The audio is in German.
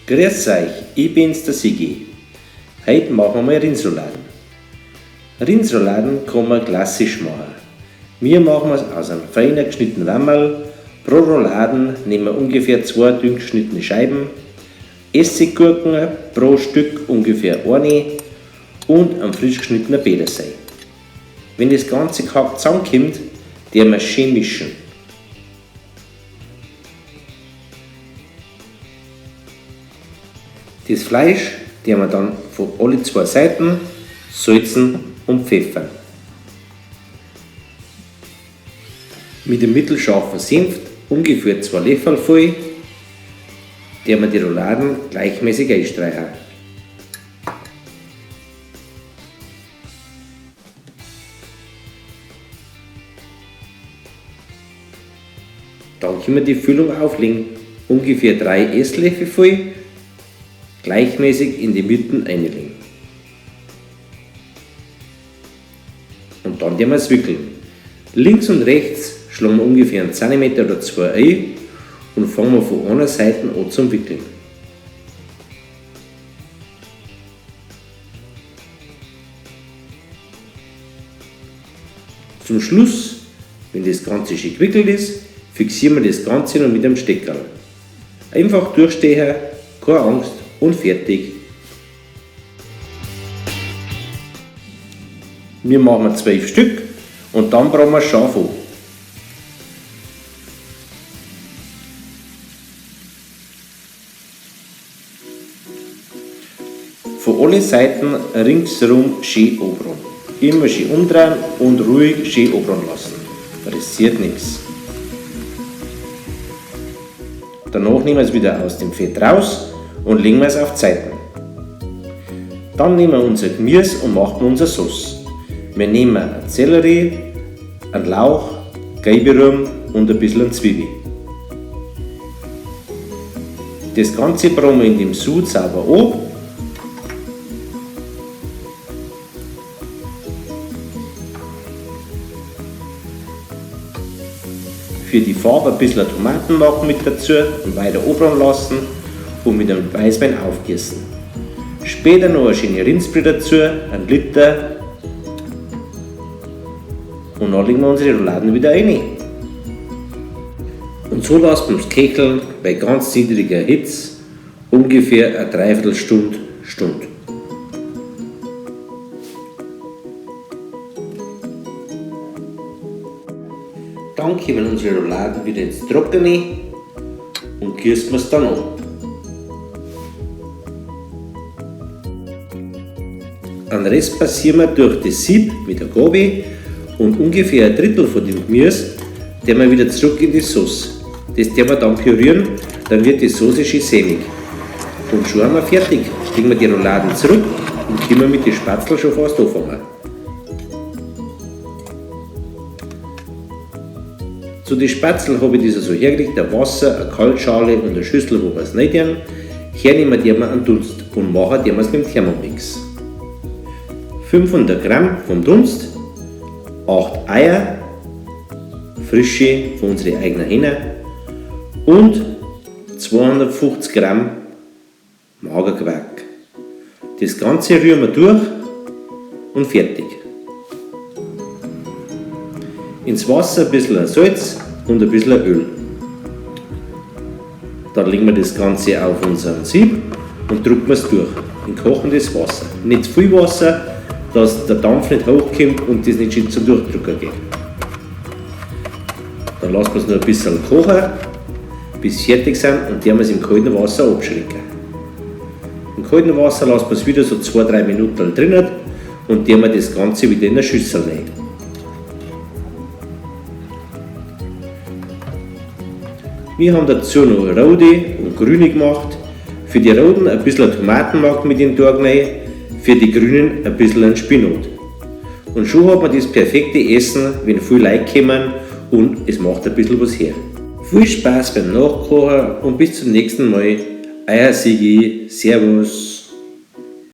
Grüß euch, ich bin's, der Sigi. Heute machen wir mal Rindsrouladen. Rindsrouladen kann man klassisch machen. Wir machen es aus einem fein geschnittenen Wammerl. Pro Rouladen nehmen wir ungefähr 2 dünn geschnittene Scheiben, Essiggurken pro Stück ungefähr eine und einen frisch geschnittenen Petersil. Wenn das Ganze gehackt zusammenkommt, werden wir schön mischen. Das Fleisch werden wir dann von alle 2 Seiten salzen und pfeffern. Mit dem mittelscharfen Senf, ungefähr 2 Löffel voll, werden wir die Rouladen gleichmäßig einstreichen. Dann können wir die Füllung auflegen, ungefähr 3 Esslöffel voll, gleichmäßig in die Mitte einlegen. Und dann werden wir es wickeln. Links und rechts schlagen wir ungefähr 1 cm oder 2 ein und fangen wir von einer Seite an zum Wickeln. Zum Schluss, wenn das Ganze schön gewickelt ist, fixieren wir das Ganze noch mit einem Steckerl. Einfach durchstechen, keine Angst und fertig. Wir machen 12 Stück und dann brauchen wir scharf an. Von allen Seiten ringsherum schön anbraten. Immer schön umdrehen und ruhig schön anbraten lassen. Passiert nichts. Danach nehmen wir es wieder aus dem Fett raus und legen wir es auf die Seiten. Dann nehmen wir unser Gemüse und machen unsere Sauce. Wir nehmen einen Sellerie, einen Lauch, Geiberum und ein bisschen Zwiebel. Das Ganze braten wir in dem Sud sauber an. Für die Farbe ein bisschen Tomatenmark mit dazu und weiter anbraten lassen und mit einem Weißwein aufgießen. Später noch eine schöne Rindsbrühe dazu, 1 Liter. Und dann legen wir unsere Rouladen wieder rein. Und so lassen wir es köcheln bei ganz niedriger Hitze ungefähr eine Dreiviertelstunde. Dann kommen unsere Rouladen wieder ins Trockene und gießen wir es dann an. Den Rest passieren wir durch das Sieb mit der Gabel und ungefähr 1/3 von dem Gemüse den wir wieder zurück in die Sauce. Das werden wir dann pürieren, dann wird die Sauce schön sämig. Und schon haben wir fertig. Legen wir die Rouladen zurück und können wir mit den Spatzeln schon fast anfangen. Zu den Spatzeln habe ich das so hergelegt, ein Wasser, eine Kaltschale und eine Schüssel, wo wir es rein tun. Hernehmen wir einen Dunst und machen wir es mit dem Thermomix. 500 Gramm vom Dunst, 8 Eier, frische von unseren eigenen Hennen und 250 Gramm Magerquark. Das Ganze rühren wir durch und fertig. Ins Wasser ein bisschen Salz und ein bisschen Öl. Dann legen wir das Ganze auf unseren Sieb und drücken es durch in kochendes Wasser. Nicht zu viel Wasser, dass der Dampf nicht hochkommt und das nicht schön zum Durchdrücken geht. Dann lassen wir es noch ein bisschen kochen, bis sie fertig sind und dann wir es im kalten Wasser abschrecken. Im kalten Wasser lassen wir es wieder so 2-3 Minuten drinnen und dann wir das Ganze wieder in eine Schüssel rein. Wir haben dazu noch rote und grüne gemacht. Für die roten ein bisschen Tomatenmark mit in den Tag rein, für die grünen ein bisschen Spinat. Und schon hat man das perfekte Essen, wenn viele Leute kommen und es macht ein bisschen was her. Viel Spaß beim Nachkochen und bis zum nächsten Mal. Euer Sigi, Servus.